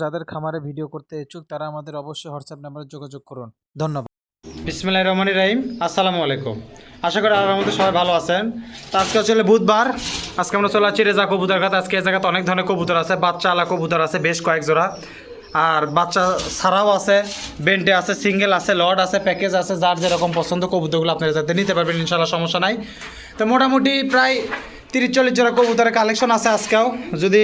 যাদের খামারে ভিডিও করতে ইচ্ছুক তারা আমাদের অবশ্যই হোয়াটসঅ্যাপ নাম্বারে যোগাযোগ করুন। ধন্যবাদ। বিসমিল্লাহির রহমানির রহিম। আসসালামু আলাইকুম। আশা করি আল্লাহর রহমতে সবাই ভালো আছেন। তো আজকে হচ্ছে বুধবার। আজকে আমরা চলে আসছি রেজা কবুতর খাতে। আজকে এই জায়গাতে অনেক ধরনের কবুতর আছে, বাচ্চা আলা কবুতর আছে বেশ কয়েক জোড়া, আর বাচ্চা ছাড়াও আছে, বেন্টে আছে, সিঙ্গেল আছে, লর্ড আছে, প্যাকেজ আছে। যার যেরকম পছন্দ কবুতরগুলো আপনারা যাতে নিতে পারবেন ইনশাল্লাহ, সমস্যা নাই। তো মোটামুটি প্রায় 30-40 জোড়া কবুতরের কালেকশন আছে আজকেও। যদি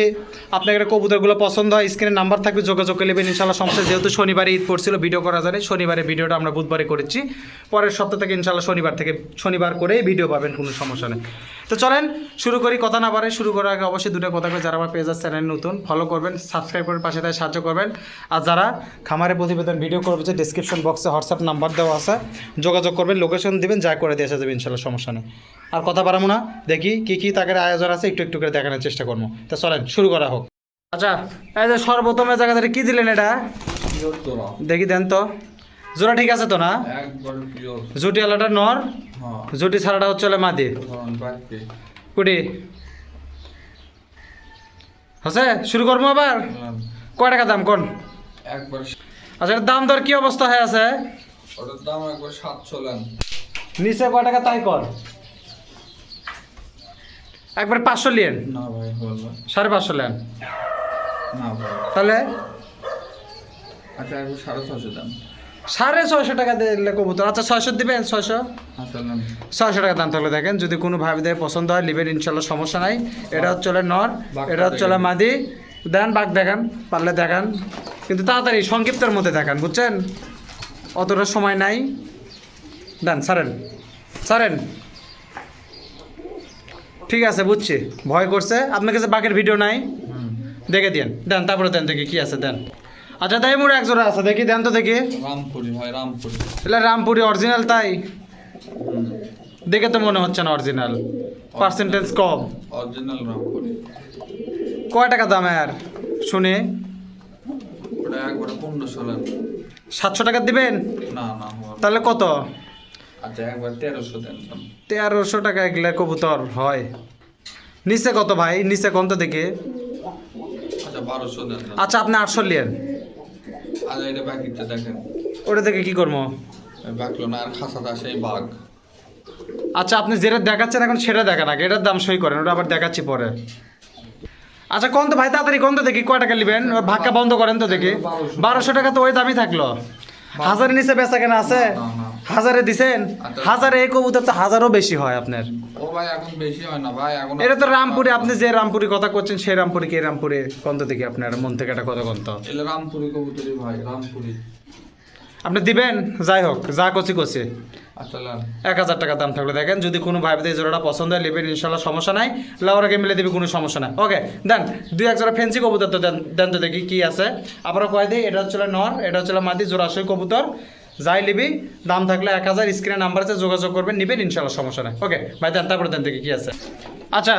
আপনাদের কবুতরগুলো পছন্দ হয় স্ক্রিনে নাম্বার থাকবে, যোগাযোগ করে নেবেন ইনশাল্লাহ, সমস্যা। যেহেতু শনিবারে ঈদ পড়ছিল, ভিডিও করা যায়, শনিবারে ভিডিওটা আমরা বুধবারে করেছি। পরের সপ্তাহ থেকে ইনশাল্লাহ শনিবার করেই ভিডিও পাবেন, কোনো সমস্যা নেই। তো চলেন শুরু করি। কথা না পারে শুরু করার আগে অবশ্যই দুটো কথা করে, যারা আমার পেজ আর চ্যানেল নতুন ফলো করবেন, সাবস্ক্রাইব করে পাশে তাই সাহায্য করবেন। আর যারা খামারে প্রতিবেদন ভিডিও করবে, যে ডিসক্রিপশন বক্সে হোয়াটসঅ্যাপ নাম্বার দেওয়া আছে, যোগাযোগ করবেন, লোকেশন দিবেন, যা করে দিয়ে আসা যাবে ইনশাল্লাহ, সমস্যা নেই। আর কথা বাড়াবো না, দেখি কী তাদের আয়োজন আছে একটু একটু করে দেখানোর চেষ্টা করবো। তো চলেন শুরু করা হোক। আচ্ছা, এই যে সর্বপ্রথম জায়গা থেকে কী দিলেন এটা দেখি দেন তো। জোড়া ঠিক আছে তো না? জুটি আলাটা নর, জুটি ছাড়াটা হচ্ছে মাদি কুটি হচ্ছে। শুরু করবো আবার। কয় টাকা দাম কোন? আচ্ছা, দাম দর কি অবস্থা হয়ে আছে? ওটার দাম একবার 700 লেন। নিচে কয় টাকা তাই কর, একবার 500 লিয়েন। না ভাই বলবো 550 লেন। না ভাই তাহলে আচ্ছা একবার 650 দাম। 650 টাকা দিলে কবুতর। আচ্ছা 600 দিবেন? 600 আচ্ছা নেন। 600 টাকা দাম থাকলে দেখেন, যদি কোনো ভাবিদের পছন্দ হয় নেবেন ইনশাল্লাহ, সমস্যা নাই। এটা হচ্ছে নর, এটা হচ্ছে মাদি। দেন বাঘ দেখান, পারলে দেখান, কিন্তু তাড়াতাড়ি সংক্ষিপ্তের মধ্যে দেখান, বুঝছেন? অতটা সময় নাই। দেন, ছাড়েন। ঠিক আছে, বুঝছি, ভয় করছে। আপনার কাছে বাঘের ভিডিও নাই? দেখে দেন তারপরে দেন দেখি কি আছে, দেন। আচ্ছা তাই মোড়ে এক জোড়া আছে, দেখি দেন তো দেখি। রামপুরি ভাই, রামপুরি। এগুলো রামপুরি অরিজিনাল? তাই দেখে তো মনে হচ্ছে না অরিজিনাল, পার্সেন্টেজ কম। অরিজিনাল রামপুরি। কয় টাকা দাম আর শুনে? ওটা একবারে 1500 লেন। 700 টাকা দিবেন? না না হওয়ার। তাহলে কত? আচ্ছা একবার 1300 দেন। 1300 টাকা এগুলা কবুতর হয়? নিচে কত ভাই, নিচে কত দেখি? আচ্ছা 1200 দেন। আচ্ছা আপনি 800 লিয়েন। আচ্ছা এটা বাকিটা দেখেন। ওটা দেখে কি করবো? বাকলো না আর খাসাটা সেই বাঘ। আচ্ছা আপনি যেটা দেখাচ্ছেন এখন সেটা দেখান আগে, এটার দাম সই করেন, ওটা আবার দেখাচ্ছি পরে। আচ্ছা কোন তো ভাই, তাড়াতাড়ি কোন তো দেখি, কয় টাকা নেবেন? ভাক্কা বন্ধ করেন তো দেখি। 1200 টাকা তো ওই দামই থাকলো। 1000 নিচে বেচা কেনা আছে? 1000 দিছেন? 1000 এই কবুতর তো 1000ও বেশি হয় আপনার। ও ভাই এখন বেশি হয় না ভাই, এখন এটা তো রামপুরি, আপনি যে রামপুরি কথা করছেন সেই রামপুরি কি রামপুরি কন্ত দেখি আপনার মন থেকে একটা কথা কন্ত। এলে রামপুরি কবুতরি ভাই, রামপুরি। আপনি দিবেন? যাই হোক, যা কচি। আচ্ছা লেন। 1000 টাকা দাম থাকলে দেখেন, যদি কোনো ভাইদের এই জোড়াটা পছন্দ হয় নেবেন ইনশাল্লাহ, সমস্যা নাই। লাউরাকে মিলে দিবি, কোনো সমস্যা নাই। ওকে দেন, 2-1 জোড়া ফেন্সি কবুতর তো দেন তো দেখি কি আছে। আবারও কয় দিই, এটা হচ্ছে নর, এটা হচ্ছে মাদি, জোড়াশয় কবুতর। যাই নিবি, দাম থাকলে 1000, স্ক্রিনে নাম্বার আছে, যোগাযোগ করবেন, নেবেন ইনশাল্লাহ, সমস্যা নাই। ওকে ভাই দেন, তারপরে দেন দেখি কি আছে। আচ্ছা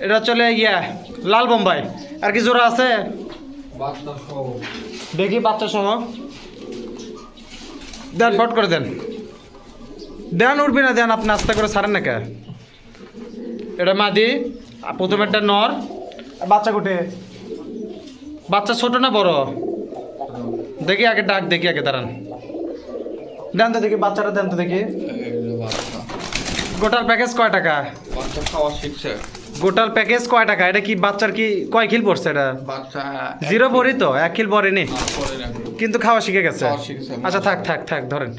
এটা হচ্ছে লাল বোম্বাই। আর কি জোড়া আছে বাচ্চা সহ দেখি, বাচ্চা সহ দেন, ফট করে দেন। উঠবি না, দেন আপনি আস্তে করে ছাড়েন না কে। এটা মাদি, প্রথমে একটা নর। বাচ্চা কুটে, বাচ্চা ছোট না বড় দেখি আগে, ডাক দেখি আগে, দাঁড়ান। দেন তো দেখি বাচ্চাটা, দেন তো দেখি। বাচ্চা গোটাল প্যাকেজ কয় টাকা? বাচ্চা খাওয়া শিখছে। গোটাল প্যাকেজ কয় টাকা? এটা কি বাচ্চার কি কয় খিল পড়ছে? এটা বাচ্চা 0 পড়ি তো, 1 খিল পড়েনি, পরে না কিন্তু খাওয়া শিখে গেছে। খাওয়া শিখেছে। আচ্ছা থাক ধরেন।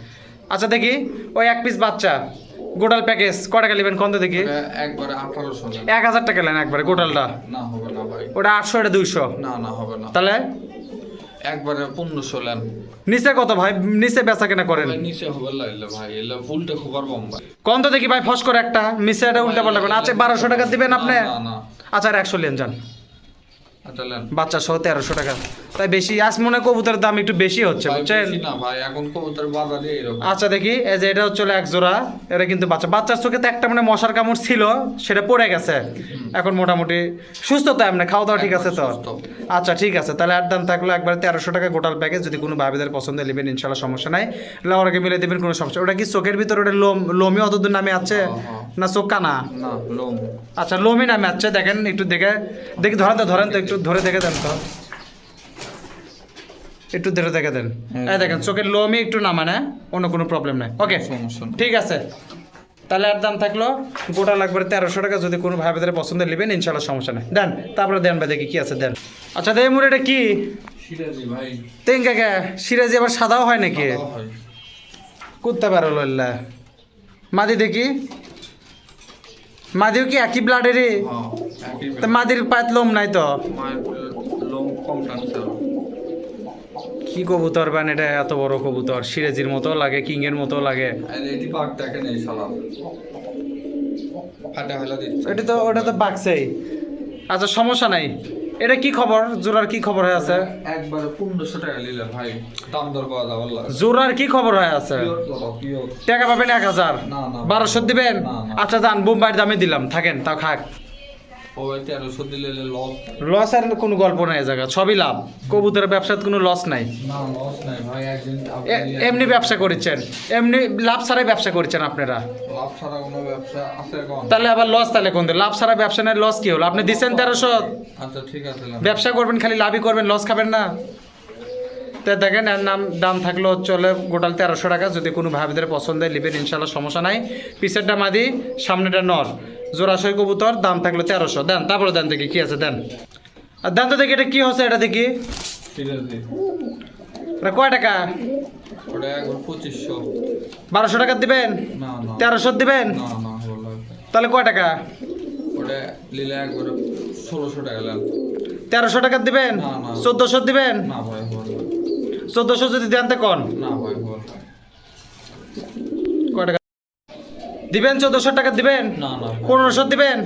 আচ্ছা দেখি ওই 1 পিস বাচ্চা গোটাল প্যাকেজ কয় টাকা নেবেন কত দেখি? একবারে 1800 লেন। 1000 টাকা নেন একবারে গোটালটা। না হবে না ভাই। ওটা 800, এটা 200। না হবে না। তাহলে একবারে 1500 লেন। নিচে কত ভাই? নিচে বেচা কেনা করেন? ভাই নিচে হবে লাইলে ভাই, এলে উল্টে খবর বোম্বাই। কত দেখি ভাই, ফস করে একটা মিশে, এটা উল্টা পাল্টা করেন। আচ্ছা 1200 টাকা দিবেন আপনি? না। আচ্ছা আর 100 লেন যান। আচ্ছা লেন। বাচ্চা সহ 1300 টাকা, তাই বেশি আজ মনে কবুতরের দাম একটু বেশি হচ্ছে, ভাই বুঝছেন? বেশি না ভাই, এখন কবুতর বাজারে এরকম। আচ্ছা দেখি, এই যে এটা হচ্ছে এক জোড়া, এটা কিন্তু বাচ্চার চোখে তো একটা মশার কামড় ছিল, সেটা পড়ে গেছে, এখন মোটামুটি সুস্থ তো, এমনি খাওয়া দাওয়া ঠিক আছে তো? আচ্ছা ঠিক আছে, তাহলে আর দাম থাকলো একবার 1300 টাকা গোটাল প্যাকেজ। যদি কোনো ভাবিদের পছন্দ নেবেন ইনশাল্লাহ, সমস্যা নাই, লাউরাকে মিলে দেবেন, কোনো সমস্যা। ওটা কি চোখের ভিতরে ওটা লোমি অতদূর নামে আছে না চোখ কানা? না লোম। আচ্ছা লোমি নামে আছে, দেখেন একটু দেখি, ধরেন তো একটু ধরে দেখে দেন তো। একটু ধরে দেখে দেন, এই দেখেন চোখের লোমই একটু নামানে, অন্য কোনো প্রবলেম নাই। ওকে সমস্যা নেই। ঠিক আছে, তাহলে আর দাম থাকলো গোটা লাগবে 1300 টাকা। যদি কোনো ভাই ভেতরে পছন্দ নেবেন ইনশাল্লাহ সমস্যা নেই। দেন তারপরে দেন ভাই দেখি কি আছে দেন। আচ্ছা দেই মুড়ে এটা কি সিরাজি ভাই তেন কাকা সিরাজি আবার সাদাও হয় নাকি? ভালো হয়। কুত্তা পারো লল্লা মাদি দেখি, মাদিও কি একই ব্লাডেরই? হ্যাঁ একই তা মাদির পায়ের লোম নাই তো, মায়ের লোম কম টানছে আরো। কি কবুতর বান এটা, এত বড় কবুতর, সিরাজির মতো লাগে, কিং এর মতো লাগে। আর এটি বাঘ দেখে নেই শালা, ফাটা ফেলা দিচ্ছে। এটা তো ওটা তো বাকছেই। আচ্ছা সমস্যা নাই। এটা কি খবর, জোড়ার কি খবর হয়ে আছে? একবারে 1500 টাকা নিলে ভাই, দাম দর করা যাবে আল্লাহ। জোড়ার কি খবর হয়ে আছে? পিওর তো পিওর। টাকা পাবেন 1000, না, না। 1200 দিবেন? না, না। আচ্ছা যান, বোম্বাইয়ের দামে দিলাম, থাকেন তাও খাক। ও 1300 দিলে লস। লস আর কোনো গল্প নাই, এই জায়গা সবই লাভ। কবুতরের ব্যবসার কোনো লস নাই। না লস নাই ভাই, একদিন এমনি ব্যবসা করেছেন, এমনি লাভ ছাড়াই ব্যবসা করেছেন আপনারা, লাভ ছাড়া কোনো ব্যবসা আছে কোন? তাহলে আবার লস তাহলে কোন দিন? লাভ ছাড়া ব্যবসা নেই, লস কি হলো? আপনি দিচ্ছেন 1300, আচ্ছা ঠিক আছে লাভ। ব্যবসা করবেন খালি লাভই করবেন, লস খাবেন না। তো দেখেন এর দাম থাকলো চলে গোটাল 1300 টাকা। যদি কোনো ভাবিদের পছন্দ হয় নেবেন ইনশাল্লাহ সমস্যা নাই। পিছেরটা মাদি, সামনেটা নর, জোড়াশয় কবুতর, দাম থাকলো 1300। দেন তারপরে দেন দেখি কি আছে দেন। আর দেন তো দেখি এটা কি হচ্ছে, এটা দেখি সিরাজি এটা কয় টাকা? ওটা একবার 2500। 1200 টাকা দিবেন? না না 1300 দিবেন? না না হলো তাহলে কয় টাকা? ওটা নিলে একবার 1600 টাকা লাভ। 1300 টাকা দিবেন? না, না। 1400 দিবেন? না ভাই হলো 1400 যদি দেন তো কোন না ভাই হলো কয় টাকা দিবেন? 1400 টাকা দিবেন? না না 1500 দিবেন?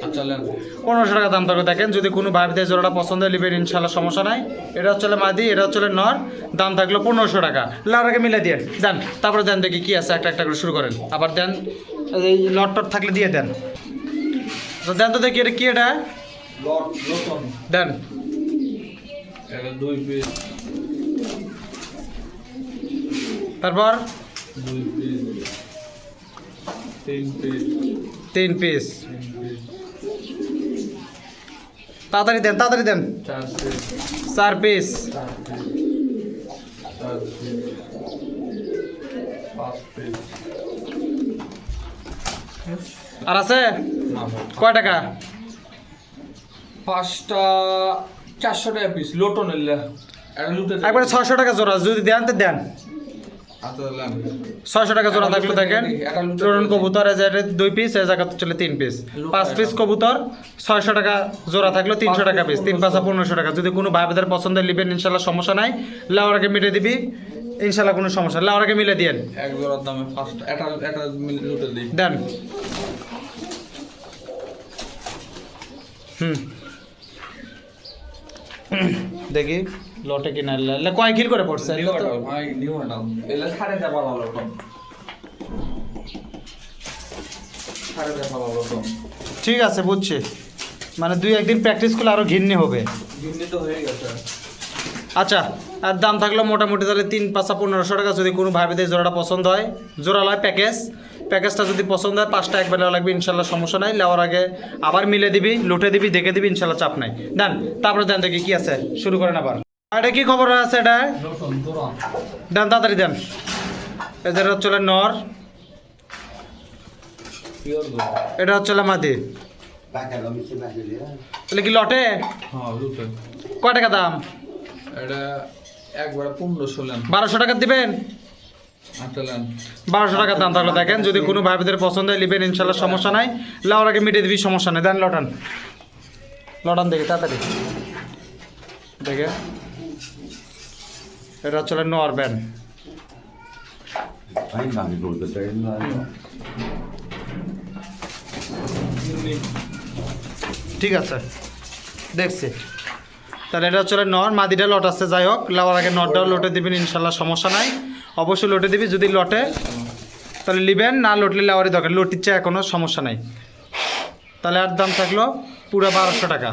আচ্ছা লেন 1500 টাকা দাম থাকবে। দেখেন যদি কোনো ভাবিদের জোড়াটা পছন্দ হয় নেবেন ইনশাল্লাহ সমস্যা নাই। এটা হচ্ছে মাদি, এটা হচ্ছে নর, দাম থাকলো 1500 টাকা। লাউরাকে মিলে দিয়ে দেন, তারপরে দেন দেখি কি আছে, একটা একটা করে শুরু করেন। আবার দেন, এই লট টট থাকলে দিয়ে দেন। তো দেন তো দেখি এটা কি, এটা লট লোটন দেন। এটা 2 পিস তারপর 2 পিস 3 পিস 3 পিস। 3 পিস তাড়াতাড়ি দেন, তাড়াতাড়ি দেন। 4 piece 4 piece. 4 piece 4 piece 5 piece. আর আছে না ভাই কয় টাকা? 5টা 400 টাকা পিস লোটন এলে এটা লুটে একবারে 600 টাকা জোড়া, যদি দেন তো দেন। আচ্ছা লেন 600 টাকা জোড়া থাকলে দেখেন চরণ কবুতর এই জায়গায় 2 পিস, এই জায়গা চলে 3 পিস, 5 পিস কবুতর 600 টাকা জোড়া থাকলো 300 টাকা পিস, 3 5 1500 টাকা। যদি কোনো ভাইদের পছন্দ নেবেন ইনশাল্লাহ সমস্যা নাই। লাউরাকে মিলে দিবি ইনশাল্লাহ, কোনো সমস্যা নাই। লাউরাকে মিলে দিয়েন এক জোড়ার দামে 5টা এটা লুটে দিই। দেন। দেখি লটে কিনা কয় কিল করে পড়ছে? নিউ আটাল ভাই নিউ আটাল এলে ছাড়ে দেবা ভালো তো ছাড়ে দেবা ভালো তো। ঠিক আছে বুঝছি, মানে 2-1 দিন প্র্যাকটিস করলে আরও ঘিন্নি হবে। দিনটি তো হয়ে গেছে। আচ্ছা আর দাম থাকলো মোটামুটি তাহলে 3 5 1500 টাকা। যদি কোনো ভাইদের জোড়াটা পছন্দ হয়, জোড়া লয় প্যাকেজটা যদি পছন্দ হয় 5টা একবার নেওয়া লাগবে ইনশাল্লাহ সমস্যা নাই। নেওয়ার আগে আবার মিলে দিবি, লুটে দিবি, দেখে দিবি ইনশাল্লাহ চাপ নাই। দেন তারপরে দেন দেখি কি আছে, শুরু করেন আবার। আর এটা কি খবর আছে এটা? লোটন তোরা দেন তাড়াতাড়ি দেন। এদের হচ্ছে নর, পিওর গো। এটা হচ্ছে মাদি। তাহলে কি লটে হ্যাঁ লুটে কয় টাকা দাম? এটা একবার 1500 লেন। 1200 টাকা দিবেন? আচ্ছা লেন 1200 টাকা দাম থাকলো। দেখেন যদি কোনো ভাইদের পছন্দ হয় নেবেন ইনশাল্লাহ সমস্যা নাই। লাউরাকে মিটিয়ে দিবি সমস্যা নেই। দেন লটান, লটান দেখি তাড়াতাড়ি দেখে। এটা হচ্ছে নর ব্যান। ঠিক আছে দেখছি। তাহলে এটা হচ্ছে নর, মাদিটা লট আছে। যাই হোক লাউর আগে নটটাও লটে দিবেন ইনশাল্লাহ সমস্যা নাই, অবশ্যই লটে দিবি। যদি লটে তাহলে লিবেন, না লটলে লাউয়ারই দরকার, লটিচ্ছে এখনও সমস্যা নাই। তাহলে আর দাম থাকলো পুরো 1200 টাকা।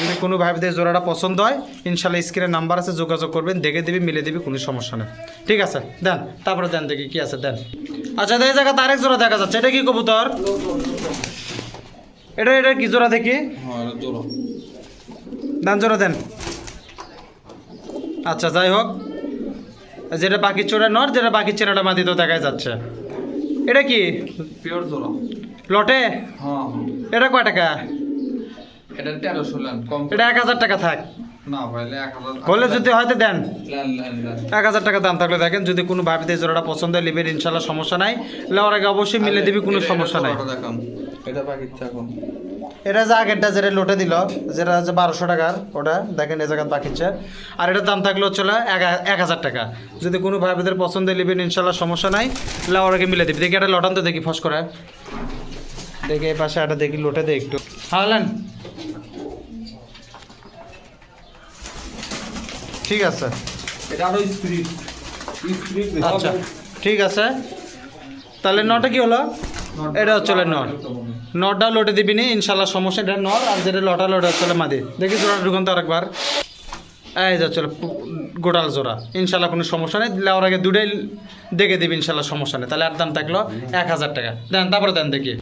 যদি কোনো ভাইদের জোড়াটা পছন্দ হয় ইনশাল্লাহ স্ক্রিনে নাম্বার আছে, যোগাযোগ করবেন, দেখে দিবি, মিলে দিবি, কোনো সমস্যা নেই। ঠিক আছে দেন, তারপরে দেন দেখি কি আছে দেন। আচ্ছা এই জায়গাতে আরেক জোড়া দেখা যাচ্ছে, এটা কি কবুতর? এটা কি জোড়া দেখি? হ্যাঁ এটা জোড়া দেন জোড়া দেন। আচ্ছা যাই হোক, যেটা বাকি চোরা নর, যেটা বাকি চেনাটা মাদি তো দেখাই যাচ্ছে। এটা কি পিওর জোড়া। লটে? হ্যাঁ এটা কয় টাকা? এটা 1300 লেন কম। এটা 1000 টাকা থাক। না ভাইলে 1000 হলে যদি হয়তো দেন, লেন লেন লেন 1000 টাকা দাম থাকলে দেখেন, যদি কোনো ভাবিতে জোড়াটা পছন্দ হয় নেবেন ইনশাল্লাহ, সমস্যা নাই। লেওয়ার আগে অবশ্যই মিলে দিবি, কোনো সমস্যা নাই। দেখান এটা পাকিচ্ছে এখন। এটা যে আগেরটা যেটা লোটে দিল, যেটা হচ্ছে 1200 টাকার, ওটা দেখেন এই জায়গায় বাকিচ্ছে। আর এটার দাম থাকলে হচ্ছে 1000 টাকা। যদি কোনো ভাইদের পছন্দ নেবেন ইনশাল্লাহ, সমস্যা নাই, লেওয়ার আগে মিলে দিবি। দেখি এটা লটান তো দেখি ফস করে, দেখি এই পাশে একটা দেখি লোটে দেয় একটু। হারলেন, ঠিক আছে। এটা আরো স্পিরিট স্পিরিট। আচ্ছা ঠিক আছে, তাহলে নটা কি হলো? এটা হচ্ছে নর। নটটা লোটে দিবি নি ইনশাল্লাহ, সমস্যা। এটা নর, আর যেটা লটা লোটে হচ্ছে মাদি। দেখি জোড়া ঢুকান তো আরেকবার। এই যা চলো গোটাল জোড়া, ইনশাল্লাহ কোনো সমস্যা নেই। দিলে ওর আগে দুটাই দেখে দিবি ইনশাল্লাহ, সমস্যা নেই। তাহলে আর দাম থাকলো 1000 টাকা। দেন তারপরে দেন দেখি।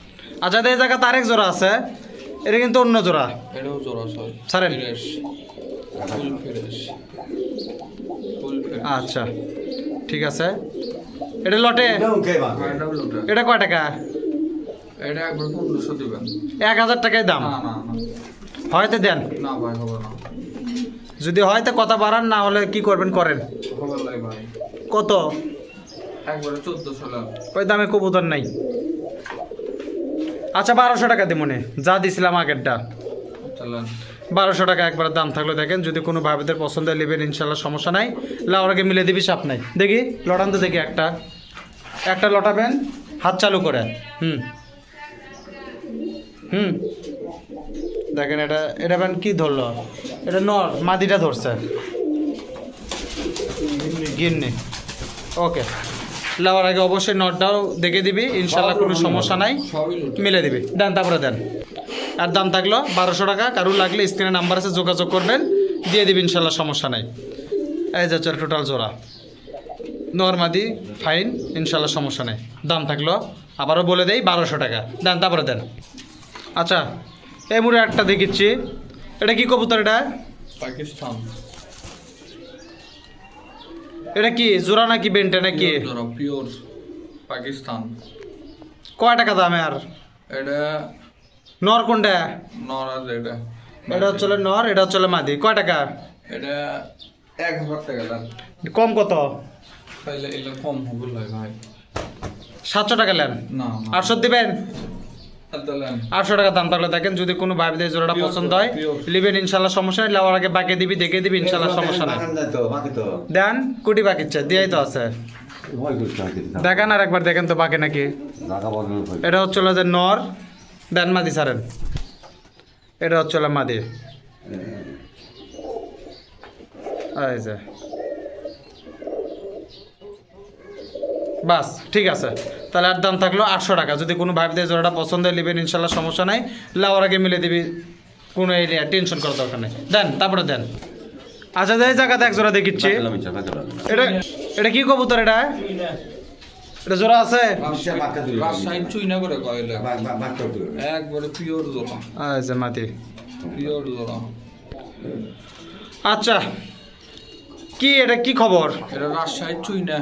আচ্ছা এই জায়গাতে আরেক জোড়া আছে, এটা কিন্তু অন্য জোড়া। এটাও জোড়া সব ছাড়েন। Fresh full fresh full fresh. আচ্ছা ঠিক আছে, এটা লটে? এটাও লোটা। এটা কয় টাকা? এটা একবার 1500 দিবেন। 1000 টাকায় দাম। না না না হয়তো দেন, না ভাই হবে না। যদি হয়তো কথা বাড়ান, না হলে কি করবেন করেন। হবে লাই ভাই। কত? একবারে 1400 লাখ। ওই দামে কবুতর নাই। আচ্ছা 1200 টাকা দি মনে, যা দিছিলাম আগেরটা। চলেন 1200 টাকা একবার দাম থাকলো দেখেন, যদি কোনো ভাইদের পছন্দ হয় নেবেন ইনশাল্লাহ, সমস্যা নাই। লাউর আগে মিলে দিবি, চাপ নাই। দেখি লটান তো দেখি, একটা লটাবেন হাত চালু করে। হুম হুম দেখেন, এটা বেন কি ধরলো? এটা নর, মাদিটা ধরছে গিন্নি। ওকে, লাউর আগে অবশ্যই নটটাও দেখে দিবি ইনশাল্লাহ, কোনো সমস্যা নাই, সবই লোটা। মিলে দিবি। দেন তারপরে দেন। আর দাম থাকলো 1200 টাকা। কারুর লাগলে স্ক্রিনে নাম্বার আছে, যোগাযোগ করবেন, দিয়ে দিবি ইনশাল্লাহ, সমস্যা নাই। এই যে চল টোটাল জোড়া নরমাদি ফাইন ইনশাল্লাহ, সমস্যা নেই। দাম থাকলো আবারও বলে দেই 1200 টাকা। দেন তারপরে দেন। আচ্ছা এই মুড়ে একটা দেখিচ্ছি, এটা কি কবুতর? এটা পাকিস্তান। এটা কি জোড়া নাকি বেন্টে নাকি? জোড়া পিওর পাকিস্তান। কয় টাকা দামে? আর এটা নর কোনটা? নরাজ। এটা এটা হচ্ছে নর, এটা হচ্ছে মাদি। কয় টাকা? এটা 1000 টাকা লাখ। কম কত? তাইলে এগুলো কম হবে লাই ভাই। 700 টাকা নেন। না 800 দিবেন? আদালান 800 টাকা দাম থাকলে দেখেন, যদি কোনো ভাইদের জোড়াটা পছন্দ হয় লিবেন ইনশাল্লাহ, সমস্যা নেই। লাওয়ার আগে বাকি দিবি, দেখে দিবি ইনশাল্লাহ, সমস্যা নেই। দেন কুটি বাকিচ্ছে দিয়াই তো আছে, দেখেন আর একবার দেখেন তো বাকি নাকি। এটা হচ্ছে যে নর, দেন মাদি ছাড়েন। এটা হচ্ছে মাদি। এই যে বাস ঠিক আছে, তাহলে আর দাম থাকলো 800 টাকা। যদি কোনো ভাইদের জোড়াটা পছন্দ হয় নেবেন ইনশাল্লাহ, সমস্যা নাই। লাওয়ার আগে মিলে দিবি, কোনো এরিয়া টেনশন করার দরকার নেই। দেন তারপরে দেন। আচ্ছা এই জায়গাতে এক জোড়া দেখিচ্ছি, এটা এটা কি কবুতর? এটা জোড়া আছে? রাজশাহী চুইনা করে কয়লা একবারে পিওর জোড়া। আচ্ছা মাতি পিওর জোড়া। আচ্ছা কি এটা কি খবর? এটা রাজশাহী চুইনা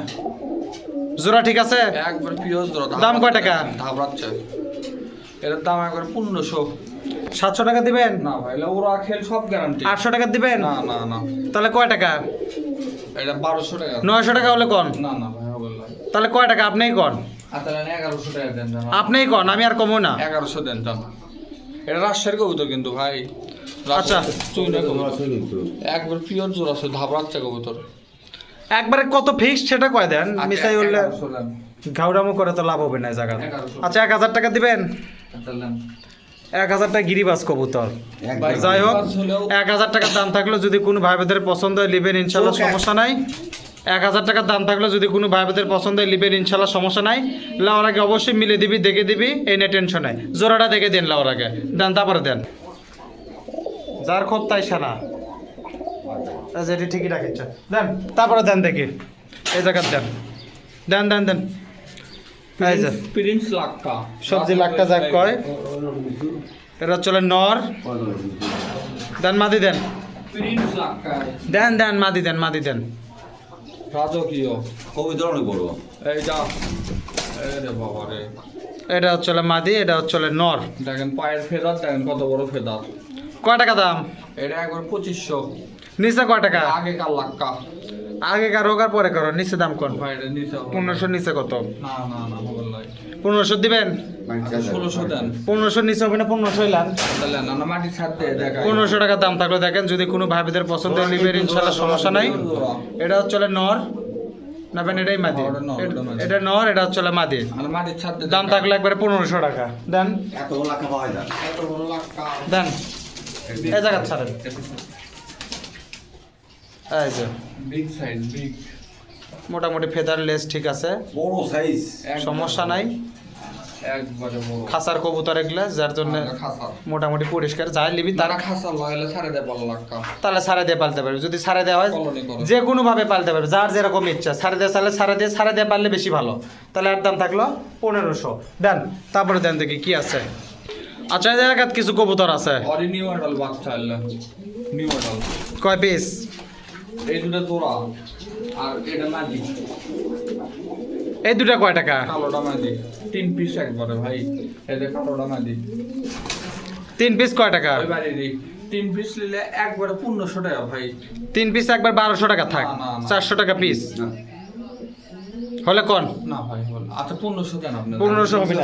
জোড়া ঠিক আছে? একবার পিওর জোড়া। দাম কয় টাকা? ধাবরাচ্ছে। এটার দাম একবার 1500। 700 টাকা দিবেন? না ভাই ওরা খেল সব গ্যারান্টি। 800 টাকা দিবেন? না না না তাহলে কয় টাকা? এটা 1200 টাকা। 900 টাকা হলে কন? না না ভাই হবে না। তাহলে কয় টাকা আপনিই কন? তাহলে 1100 টাকা দেন জানা। আপনিই কন, আমি আর কমও না। 1100 দেন জান। এটা রাজশাহীর কবুতর কিন্তু ভাই। আচ্ছা। চুইনা কবুতর একবার পিওর জোড়া আছে, ধাবরাচ্ছে কবুতর। একবারে কত ফিক্সড সেটা কয় দেন, মিসাই হলে 1100 দেন। ঘাউড়ামো করে তো লাভ হবে না এই জায়গা। 1100 আচ্ছা 1000 টাকা দিবেন? তাহলে 1000 টাকা গিরিবাস কবুতর। যাই হোক 1000 টাকার দাম থাকলো, যদি কোনো ভাইদের পছন্দ হয় লিবেন ইনশাল্লাহ, সমস্যা নাই। 1000 টাকার দাম থাকলো, যদি কোনো ভাইদের পছন্দ হয় লিবেন ইনশাল্লাহ, সমস্যা নাই। লাওয়ার আগে অবশ্যই মিলে দিবি, দেখে দিবি, এই নিয়ে টেনশন নাই। জোড়াটা দেখে দেন লাওয়ার আগে, দেন তারপরে দেন। যার খোঁজ তাই সানা, যেটি ঠিকই রাখিচ্ছে। দেন তারপরে দেন দেখি, এই জায়গার দেন। দেন দেন দেন। এই যে প্রিন্স লাক্কা সবজি লাক্কা যাক কয়, এটা চলে নর। দেন মাদি দেন। প্রিন্স লাক্কায় দেন দেন মাদি দেন মাদি দেন। রাজকীয় কবিতা অনেক বড়। এইটা রে বাবা রে, এটা হচ্ছে মাদি, এটা হচ্ছে নর। দেখেন পায়ের ফেদার, দেখেন কত বড় ফেদার। কয় টাকা দাম? এটা একবার 2500। নিচে কয় টাকা? আগে কার লাক্কা আগে কার হোক আর পরে করো, নিচে দাম কোন? ভাই, এটা নিচে হবে। 1500 নিচে কত? না না না হবে না। 1500 দিবেন? 1600 দেন 1500 নিচে হবে না? 1500 লান। তাহলে না না মাটি ছাড় দিয়ে দেখায়। 1500 টাকা দাম থাকলে দেখেন, যদি কোনো ভাইদের পছন্দ হয় নিবেন, ইনশাআল্লাহ সমস্যা নাই। এটা হচ্ছে নর নেবেন, এটাই মাদি। ওটা নর, ওটা মাদি। এটা নর, এটা হচ্ছে মাদি। আর মাটি ছাড় দিয়ে দাম থাকলে একবারে 1500 টাকা দেন। এত লাখ পাওয়া যায়। এত বড় লাক্কা দেন এই জায়গা ছাড়েন। এই যে বিগ সাইজ, বিগ মোটামুটি ফেদার লেস ঠিক আছে, বড় সাইজ। সমস্যা নাই। একবারে বড় খাসার কবুতর এগুলা, যার জন্য খাসা। মোটামুটি পরিষ্কার যাই নিবি তারা তারা খাসা লাগাইলে ছাড়ে দেয় বড় লাক্কা। তাহলে সারা দিয়ে পালতে পারবে। যদি সারা দেওয়া হয় কলোনি করো। যে কোনো ভাবে পালতে পারবে, যার যেরকম ইচ্ছা। সারা দিয়ে চালে সারা দিয়ে পারলে বেশি ভালো। তাহলে আর দাম থাকলো 1500 দেন। তারপরে দেন দেখি কি আছে। আচ্ছা এই জায়গায় কিছু কবুতর আছে। অরি নিউ মডেল বাচ্চা এলে, নিউ মডেল। কয় পিস? এই দুটো তোরা আর এটা মাদি। এই দুটা কয় টাকা? কালোটা মাদি 3 পিস একবারে ভাই। এই যে কালোটা মাদি 3 পিস কয় টাকা? ওই বাড়িরই 3 পিস নিলে একবারে 1500 টাকা ভাই। 3 পিস একবার 1200 টাকা থাক, না, না, না। 400 টাকা পিস হলে কোন? না ভাই বল, আচ্ছা 1500 কেন আপনি? 1500 হবে না।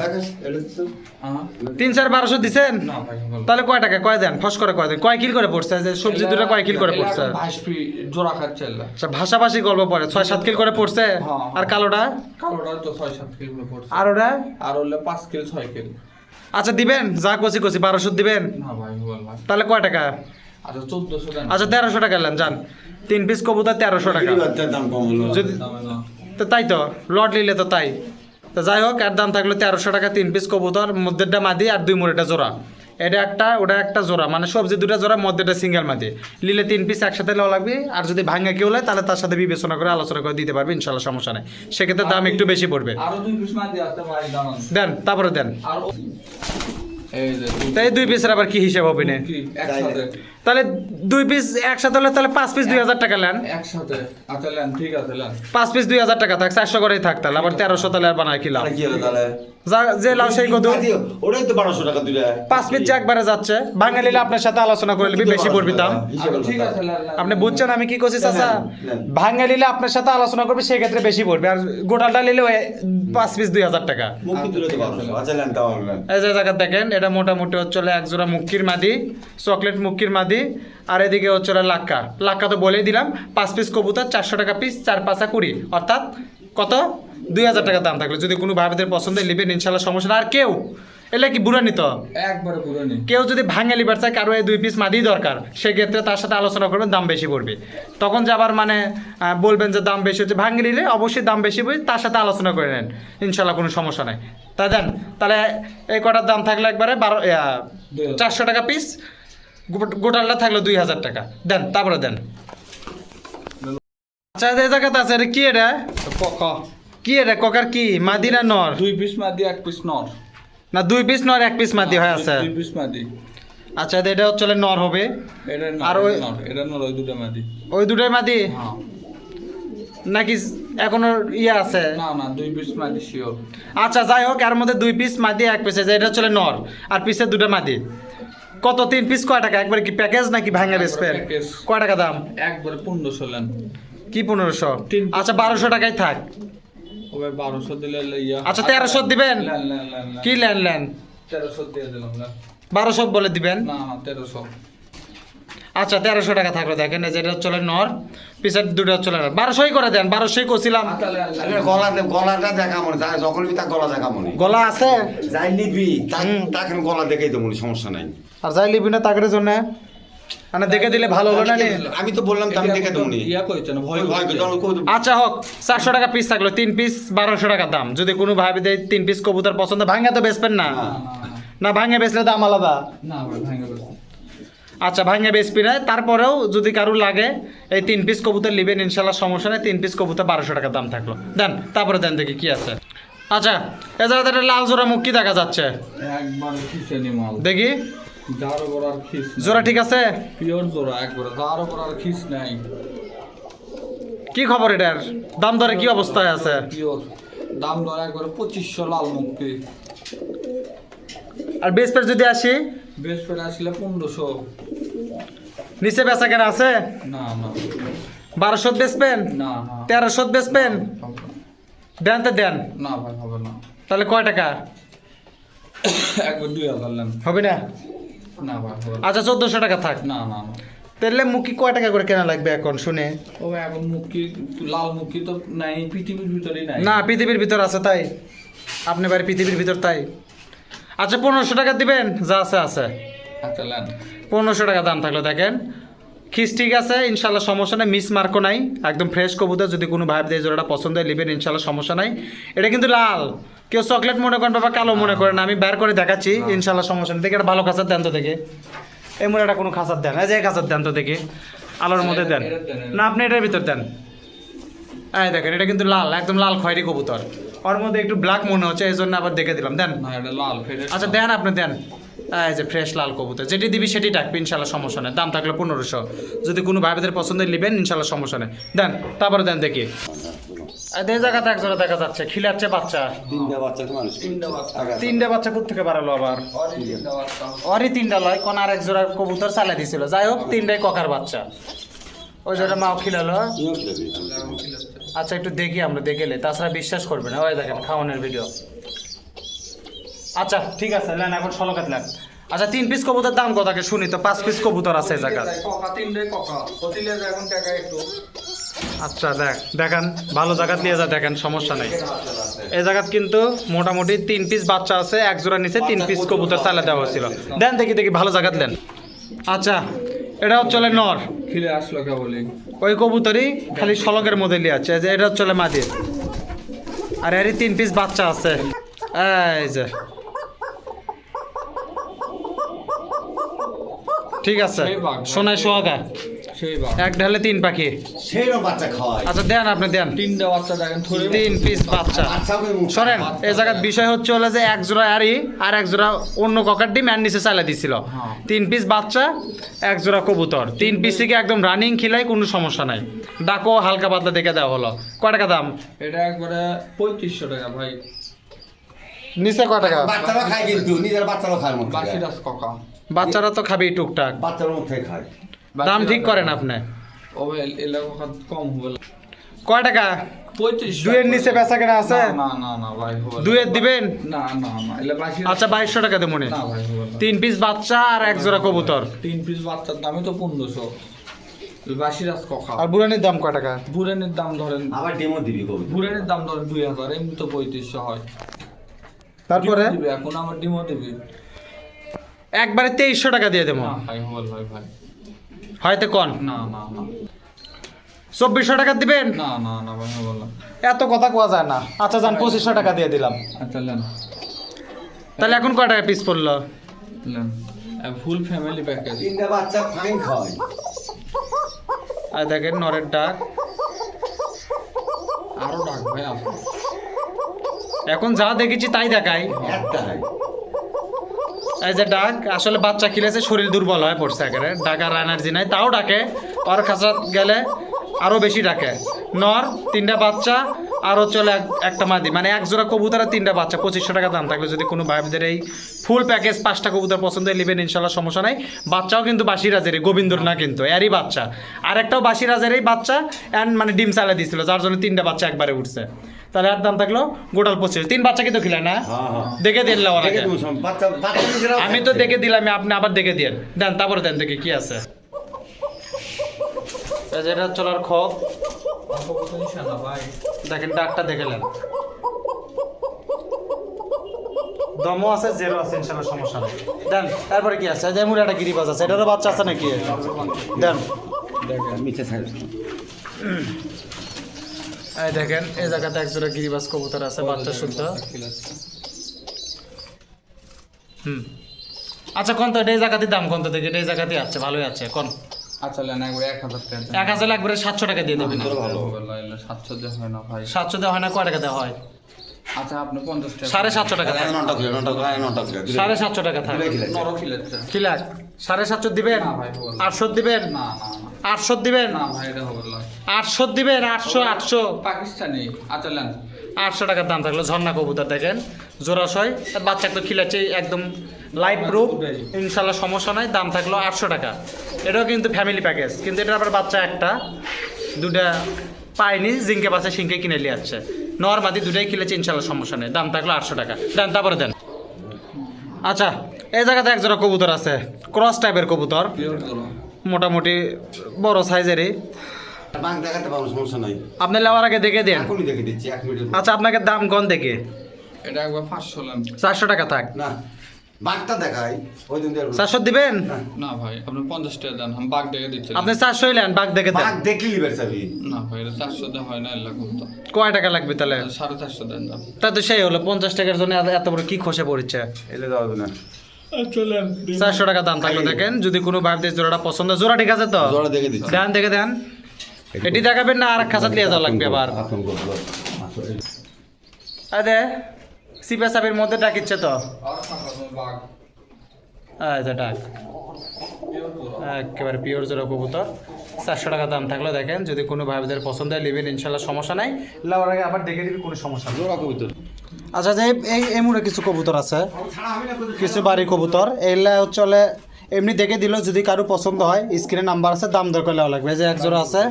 হ্যাঁ 3 4 1200 দিছেন? না ভাই বল। তাহলে কয় টাকা কয় দেন? ফস করে কয় দেন? কয় কিল করে পড়ছে? যে সবজি দুটো কয় কিল করে পড়ছে? ভাসপি জোড়া খাচ্ছে এলা। আচ্ছা ভাষাভাষী গল্প পড়ে 6 7 কিল করে পড়ছে। হ্যাঁ। আর কালোটা? কালোটা তো 6-7 কিলো করে পড়ছে। আর ওটা? আর হলে 5 কিলো 6 কিলো। আচ্ছা দিবেন, যা কষি 1200 দিবেন। না ভাই বল ভাই। তাহলে কয় টাকা? আচ্ছা 1400 দেন। আচ্ছা 1300 টাকা নেন যান। 3 পিস কবুতর 1300 টাকা। দাম কম হলো। যদি দামে না। তো তাই তো লট নিলে তো তাই। তো যাই হোক, এর দাম থাকলো 1300 টাকা। 3 পিস কবুতর, মধ্যেটা মাদি আর 2 মুড়েটা জোড়া। এটা একটা ওটা একটা জোড়া, মানে সবজি দুটা জোড়া, মধ্যেটা সিঙ্গেল মাদি। নিলে 3 পিস একসাথে নেওয়া লাগবে। আর যদি ভাঙা কেউ নেয় তাহলে তার সাথে বিবেচনা করে আলোচনা করে দিতে পারবে, ইনশাল্লাহ সমস্যা নেই। সেক্ষেত্রে দাম একটু বেশি পড়বে। আরো 2 পিস মাদি আছে ভাই দামান। দেন তারপরে দেন। আর এই যে তাই 2 পিসের আবার কি হিসাব হবে না? কি একসাথে? তাহলে 2 পিস একসাথে হলে তাহলে 5 পিস 2000 টাকা নেন। একসাথে আচ্ছা লেন, ঠিক আছে লেন। 5 পিস 2000 টাকা থাক, 400 করেই থাক। তাহলে আবার 1300 তাহলে আর বানায় কি লাভ? তাহলে কি হলো তাহলে? যে লাভ সেই কত? ওটাই তো 1200 টাকা দিলে। 5 পিস যে একবারে যাচ্ছে, ভাঙা নিলে আপনার সাথে আলোচনা করে নিবি, বেশি পড়বি দাম। আচ্ছা ঠিক আছে লেন লেন। আপনি বুঝছেন আমি কি করছি চাচা? নেন। ভাঙা নিলে আপনার সাথে আলোচনা করবে, সেক্ষেত্রে বেশি পড়বে। আর গোটালটা নিলে 5 পিস 2000 টাকা। মুক্তি তুলে তো 1200। আচ্ছা লেন তাও লেন। এই যে জায়গা দেখেন, এটা মোটামুটি হচ্ছে এক জোড়া মুক্কির মাদি, চকলেট মুক্কির মাদি। আর এদিকে হচ্ছে লাক্কা। লাক্কা তো বলেই দিলাম। 5 পিস কবুতর 400 টাকা পিস, 4 5 20, অর্থাৎ কত? 2000 টাকা দাম থাকলো। যদি কোনো ভাইদের পছন্দের নেবেন, ইনশাল্লাহ সমস্যা না। আর কেউ এলে কি বুড়া নিত? একবারে পুরো নি। কেউ যদি ভাঙে লিবার চায়, কারো এই 2 পিস মাদি দরকার, সেক্ষেত্রে তার সাথে আলোচনা করবেন, দাম বেশি পড়বে। তখন যে আবার মানে বলবেন যে দাম বেশি হচ্ছে, ভাঙে নিলে অবশ্যই দাম বেশি পড়বে, তার সাথে আলোচনা করে নেন, ইনশাল্লাহ কোনো সমস্যা নাই। তাই দেন। তাহলে এই কটার দাম থাকলে একবারে 400 টাকা পিস, গোটালটা থাকলো 2000 টাকা। দেন তারপরে দেন। আচ্ছা এই জায়গাতে আছে, এটা কি? এটা পকা কি? এটা ককার কি? মাদি না নর? 2 পিস মাদি 1 পিস নর। না 2 পিস নর 1 পিস মাদি হয় আছে। 2 পিস মাদি। আচ্ছা এটা হচ্ছে নর হবে। এটা নর, আর ওই- নর, এটা নর, ওই দুটো মাদি। ওই দুটাই মাদি হ্যাঁ। নাকি এখনো ইয়ে আছে? না না 2 পিস মাদি শিওর। আচ্ছা যাই হোক, এর মধ্যে 2 পিস মাদি 1 পিস, এটা হচ্ছে নর আর পিসে দুটো মাদি। কত? 3 পিস কয় টাকা? একবার কি প্যাকেজ নাকি ভাঙা বেসপেন? প্যাকেজ। কয় টাকা দাম? একবারে 1500 লেন। কি 1500? 3 পিস। আচ্ছা 1200 টাকাই থাক। ও ভাই 1200 দিলে লইয়া। আচ্ছা 1300 দিবেন? Lane lane lane lane. কি লেন লেন? 1300 দিয়ে দিলাম লেন। 1200 বলে দিবেন? না না 1300। আচ্ছা 1300 টাকা থাকলো। দেখেন এই যে এটা হচ্ছে নর, পিসের দুটো হচ্ছে নর। 1200ই করে দেন, 1200ই করছিলাম। আচ্ছা লেন আরে লেন। গলাটা দেখা মনে যায়, যখন তা গলা দেখা মনে গলা আছে? যাই নিবি তাকে গলা দেখাই তো মনে, সমস্যা নাই। আর যাই লিবি না তাগের জন্য মানে দেখে দিলে ভালো হলো না নি? আমি তো বললাম তো আমি দেখে দেবো নি। ইয়া কইছেন ভয় ভয় করে যখন কবুতর- আচ্ছা হোক, 400 টাকা পিস থাকলো। 3 পিস 1200 টাকা দাম। যদি কোনো ভাবি দেয় 3 পিস কবুতর পছন্দ, ভাঙা তো বেচবেন না? না ভাঙে বেচলে দাম আলাদা। না ভাই ভাঙে গেছে। আচ্ছা ভাঙে বেচবি না, তারপরেও যদি কারো লাগে এই 3 পিস কবুতর নেবেন, ইনশাল্লাহ সমস্যা নেই। 3 পিস কবুতর 1200 টাকা দাম থাকলো। দেন তারপরে দেন দেখি কি আছে। আচ্ছা এছাড়া তো একটা লাল জোড়া মুখ কি দেখা যাচ্ছে একবার কিসেনি মাল। দেখি। যার উপর আর খিস নাই। জোড়া ঠিক আছে? পিওর জোড়া একবারে, যার উপর আর খিস নাই। কি খবর এটার? দাম দরে কি অবস্থায় আছে? পিওর দাম দর একবারে 2500 লাল মুক্তি। আর বেস পেস যদি আসি বেশ করে আসলে 1500। নিচে বেচা কেনা আছে? না না 1200 বেচবেন? না না 1300 বেচবেন? হবে না। দেন তো দেন। না ভাই হবে না। তাহলে কয় টাকা একবার 2000 নেন। হবে না? না ভাই হবে না। আচ্ছা 1400 টাকা থাক। না না না তাহলে মুখি কয় টাকা করে কেনা লাগবে এখন শুনে? ও এখন মুক্তি লাল মুক্তি তো নাই পৃথিবীর ভিতরেই নাই। না পৃথিবীর ভিতর আছে তাই আপনি বাড়ি পৃথিবীর ভিতর তাই। আচ্ছা 1500 টাকা দিবেন? যা আছে আছে। আচ্ছা নেন। 1500 টাকা দাম থাকলো দেখেন। খিস ঠিক আছে ইনশাল্লাহ, সমস্যা নাই, মিস মার্কও নাই, একদম ফ্রেশ কবুতর। যদি কোনো ভাই দিয়ে জোড়াটা পছন্দ হয় নেবেন ইনশাল্লাহ, সমস্যা নাই। এটা কিন্তু লাল, কেউ চকলেট মনে করেন বাবা কালো মনে করেন, আমি বের করে দেখাচ্ছি ইনশাল্লাহ, সমস্যা নেই। দেখে এটা ভালো খাঁচার দেন তো দেখে, এমন একটা কোনো খাঁচার দেন, এই যে খাঁচার দেন তো দেখি, আলোর মধ্যে দেন না, আপনি এটার ভিতর দেন। এই দেখেন এটা কিন্তু লাল, একদম লাল খয়েরি কবুতর, ওর মধ্যে একটু ব্ল্যাক মনে হচ্ছে, এই জন্য আবার দেখে দিলাম। দেন না এটা লাল ফেরে। আচ্ছা দেন, আপনি দেন। এই যে ফ্রেশ লাল কবুতর, যেটি দিবি সেটি ডাকবি ইনশাল্লাহ, সমস্যা নেই। দাম থাকলো 1500, যদি কোনো ভাইদের পছন্দ নেবেন ইনশাল্লাহ, সমস্যা নেই। দেন তারপরে দেন দেখি। এই জায়গাতে একজোড়া দেখা যাচ্ছে খিলাচ্ছে বাচ্চা, তিনটা বাচ্চা তো মানুষ তিনটা বাচ্চা কোথেকে বাড়ালো আবার? ওরই তিনটা লয়, কোন আর এক জোড়া কবুতর চালাই দিছিল, যাই হোক তিনটাই ককার বাচ্চা, ওই জোড়া মাও খিলালো। আচ্ছা একটু দেখি আমরা, দেখেলে তাছাড়া বিশ্বাস করবে না। ওই দেখেন খাওয়ানোর ভিডিও। আচ্ছা ঠিক আছে নেন, এখন সলকাত নেন। আচ্ছা 3 পিস কবুতর দাম কত আগে শুনি তো? 5 পিস কবুতর আছে এই জায়গা। ককা তিনটে ককা কতিলে এখন টাকা একটু। আচ্ছা দেখেন ভালো জায়গা নিয়ে যা, দেখেন সমস্যা নেই। এই জায়গাত কিন্তু মোটামুটি 3 পিস বাচ্চা আছে, এক জোড়া নিচে 3 পিস কবুতর চালা দেওয়া হয়েছিল। দেন দেখি দেখি ভালো জায়গা দেন। আচ্ছা এটা হচ্ছে নর, খিলে আসলো কে বলি ওই কবুতরই খালি সলকের মধ্যে লিয়ে আছে, যে এটা হচ্ছে মাদি, আর এরই 3 পিস বাচ্চা আছে। এই যে ঠিক আছে, সোনায় সোহাগা সেই বা এক ঢালে 3 পাখি। সেইরকম বাচ্চা খাওয়ায় আচ্ছা দেন আপনি দেন। তিনটা বাচ্চা দেখেন থরে 3 পিস বাচ্চা। বাচ্চাও কিন্তু শোনেন এই জায়গার বিষয় হচ্ছে হলো যে এক জোড়া আরই আর এক জোড়া অন্য ককার ডিম আর নিচে চালা দিছিল। 3 পিস বাচ্চা, এক জোড়া কবুতর, 3 পিস থেকে একদম রানিং খিলাই, কোনো সমস্যা নাই। ডাকো হালকা পাতলা দেখে দেওয়া হলো। কয় টাকা দাম? এটা একবারে 3500 টাকা ভাই। নিচে কয় টাকা? বাচ্চারা খায় কিন্তু নিজের বাচ্চারাও খায় মতো বাসিরাস ককা বাচ্চারা তো খাবেই টুকটাক, বাচ্চার মধ্যে খায়। দাম ঠিক করেন আপনি। ও এলা কম হবে। কয় টাকা? 3500। দুইয়ের নিচে বেচা কেনা আছে? না না না ভাই হবে না। দুইয়ের দিবেন? না না না এলা বাসি। আচ্ছা 2200 টাকা দেবো। না ভাই হবে না। 3 পিস বাচ্চা আর এক জোড়া কবুতর, 3 পিস বাচ্চার দামই তো 1500। বাসিরাস ককা। আর বুড়ানির দাম কয় টাকা? বুড়ানির দাম ধরেন, আবার ডেমো দিবি কবি। বুড়ানির দাম ধরেন 2000, এমনি তো 3500 হয়। তারপরে ডিমও দিবে, এখন আমার ডিমও দিবে। একবারে 2300 টাকা দিয়ে দেবো। না ভাই হবে ভাই ভাই। হয়তো কন না না না 2400 টাকা দিবেন? না না না ভাই হবে না। এত কথা কোয়া যায় না। আচ্ছা যান 2500 টাকা দিয়ে দিলাম। আচ্ছা নেন তাহলে এখন কয় টাকা পিস পড়লো? নেন ফুল ফ্যামিলি প্যাকেজ। তিনটা বাচ্চা ফাইন খায়। আর দেখেন নরের ডাক, আরো ডাক ভাই আছে। এখন যা দেখেছি তাই দেখাই। একটাই এই যে ডাক, আসলে বাচ্চা খিলেছে শরীর দুর্বল হয়ে পড়ছে, একেবারে ডাকার এনার্জি নাই, তাও ডাকে। ওর কাছে গেলে আরো বেশি ডাকে। নর 3টা বাচ্চা আরও চলে একটা মাদি, মানে এক জোড়া কবুতর আর 3টা বাচ্চা, 2500 টাকা দাম থাকলে যদি কোনো ভাইদের এই ফুল প্যাকেজ 5টা কবুতর পছন্দ নেবেন ইনশাল্লাহ, সমস্যা নাই। বাচ্চাও কিন্তু বাসিরাজেরই, গোবিন্দর না কিন্তু, এরই বাচ্চা। আর একটাও বাসিরাজেরই বাচ্চা, অ্যান্ড মানে ডিম চালা দিয়েছিল, যার জন্য 3টা বাচ্চা একবারে উঠছে। তাহলে আর দাম থাকলো গোটাল 25। 3 বাচ্চা কিন্তু খিলায় না, দেখে দিলাম ওনাকে। আমি তো দেখে দিলাম, আপনি আবার দেখে দিন। দেন তারপরে দেন দেখি কি আছে। যেটা চলার খোপ ভাই দেখেন, ডাকটা দেখেলেন, দমও আছে, জেরো আছে ইনশাল্লাহ, সমস্যা নেই। দেন তারপরে কি আছে? যে মুড়ে একটা গিরিবাজ আছে, এটারও বাচ্চা আছে নাকি? দেন মিঠে খায়। এই দেখেন এই জায়গাতে একজোড়া গিরিবাজ কবুতর আছে, বাচ্চা শুদ্ধ। আচ্ছা কোন তো এই জায়গাতে দাম কোন তো দেখি, এই জায়গাতে আছে, ভালোই আছে কোন। আচ্ছা লেন একবার 1000 টাকা। 1000 লাগবে, 700 টাকা দিয়ে দেবেন। ভালো হবে লাইলা 700 দেওয়া হয় না ভাই। 700 দেওয়া হয় না, কয় টাকা দেওয়া হয়? আচ্ছা আপনি 50 টাকা 750 টাকা থাক। নটা করে 750 টাকা থাক। নরম খিলাচ্ছে খিলাক 750 দিবেন, না ভাই, হবে না। 800 দিবেন, না 800 দিবেন, না ভাই এটা হবে না 800 দিবেন, 800 পাকিস্তানি আচ্ছা লেন 800 টাকার দাম থাকলো। ঝর্ণা কবুতর দেখেন জোড়াশয়, আর বাচ্চা তো খিলাচ্ছে একদম লাইট প্রুফ, ইনশাল্লাহ সমস্যা নাই। দাম থাকলো 800 টাকা। এটাও কিন্তু ফ্যামিলি প্যাকেজ, কিন্তু এটার আবার বাচ্চা একটা দুটা পায়নি, জিঙ্কে পাশে সিঙ্কে কিনে নিয়ে যাচ্ছে। নর্মাদি দুটাই কিনেছে, ইনশাল্লাহ সমস্যা নেই। দাম থাকলো 800 টাকা। দেন তারপরে দেন। আচ্ছা এই জায়গাতে একজোড়া কবুতর আছে, ক্রস টাইপের কবুতর, পিওর করো মোটামুটি বড় সাইজেরই। বাঘ দেখাতে পারবো, সমস্যা নাই। আপনি নেওয়ার আগে দেখে দেন। এখনই দেখে দিচ্ছি 1 মিনিট। আচ্ছা আপনাকে দাম কোন দেখে? এটা একবার 500 লেন 400 টাকা থাক। না বাঘটা দেখাই, ওই দিন 400 দিবেন? না ভাই আপনি 50 টাকা দেন আমি বাগ দেখে দিচ্ছি আপনি 400 নেন, বাঘ দেখে দেন। বাঘ দেখলি লিবার চাবি। না ভাই এটা 400 দেওয়া হয় না এরকম তো কয় টাকা লাগবে তাহলে? 450 দেন দাম তা তো সেই হলো 50 টাকার জন্য এত বড় কি খসে পড়ছে। এলে দেওয়া হবে না। 400 টাকা দাম থাকলো। দেখেন যদি কোনো ভাইদের জোড়াটা পছন্দ, জোড়া ঠিক আছে তো? জোড়া দেখে দিচ্ছি। দেন দেখে দেন। এটি দেখাবেন না আর এক খাঁচা দিয়ে যাওয়া লাগবে আবার? আপন করবো। আরে সিপা সাপের মধ্যে ডাকিচ্ছে তো। আর থাকা তুমি বাগ আচ্ছা ডাক, পিওর করো একেবারে পিওর জোড়া কবুতর। 400 টাকা দাম থাকলো। দেখেন যদি কোনো ভাইদের পছন্দ হয় নেবেন, ইনশাল্লাহ সমস্যা নাই। নেওয়ার আগে আবার দেখে দিবি, কোনো সমস্যা নেই। জোড়া কবুতর। আচ্ছা যে এই এমুরে কিছু কবুতর আছে, কিছু বাড়ি কবুতর, এইগুলা চলে এমনি দেখে দিল। যদি কারো পছন্দ হয় স্ক্রিনে নাম্বার আছে, দাম দর করে নেওয়া লাগবে। এই যে এক জোড়া আছে,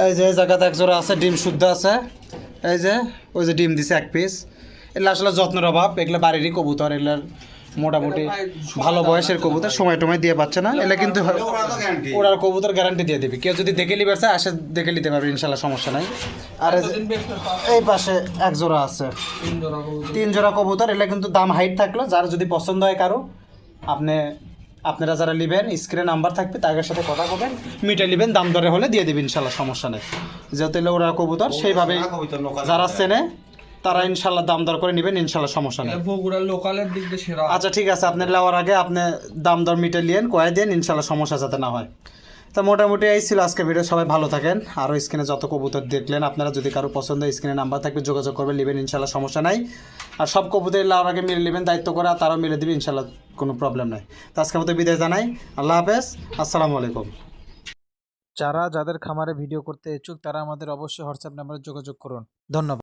এই যে এই জায়গাতে এক জোড়া আছে, ডিম শুদ্ধ আছে। এই যে ওই যে ডিম দিছে 1 পিস। এগুলো আসলে যত্নের অভাব, এগুলো বাড়িরই কবুতর, এগুলোর মোটামুটি ভালো বয়সের কবুতর, সময় টময় দিয়ে পাচ্ছে না। এগুলো কিন্তু ওরা তো গ্যারান্টি। ওরার কবুতর গ্যারান্টি দিয়ে দেবে। কেউ যদি দেখে নিবে আসে দেখে নিতে পারবে, ইনশাল্লাহ সমস্যা নাই। আর এই যে দিন বেশ এই পাশে এক জোড়া আছে, 3 জোড়া কবুতর 3 জোড়া কবুতর। এগুলো কিন্তু দাম হাইট থাকলো। যার যদি পছন্দ হয় কারো, আপনারা যারা নেবেন স্ক্রিনে নাম্বার থাকবে, তাদের সাথে কথা বলবেন, মিটে নেবেন, দাম দরে হলে দিয়ে দেবেন, ইনশাল্লাহ সমস্যা নেই। যেহেতু এগুলো ওরা কবুতর, সেইভাবে যারা চেনে তারা ইনশাল্লাহ দাম দর করে নেবেন, ইনশাল্লাহ সমস্যা নেই। এটা বগুড়া লোকালের দিক দিয়ে সেরা আচ্ছা ঠিক আছে, আপনি নেওয়ার আগে আপনি দাম দর মিটে নিয়েন, কয়ে দেন, ইনশাল্লাহ সমস্যা যাতে না হয়। তো মোটামুটি এই ছিল আজকে ভিডিও। সবাই ভালো থাকেন। আরও স্ক্রিনে যত কবুতর দেখলেন আপনারা, যদি কারো পছন্দ হয় স্ক্রিনে নাম্বার থাকবে, যোগাযোগ করবেন, নেবেন, ইনশাল্লাহ সমস্যা নাই। আর সব কবুতর নেওয়ার আগে মিলে নেবেন, দায়িত্ব করে, আর তারাও মিলে দেবে, ইনশাল্লাহ কোনো প্রবলেম নাই। তো আজকের মতো বিদায় জানাই। আল্লাহ হাফেজ, আসসালামু আলাইকুম। যারা যাদের খামারে ভিডিও করতে ইচ্ছুক তারা আমাদের অবশ্যই হোয়াটসঅ্যাপ নাম্বারে যোগাযোগ করুন। ধন্যবাদ।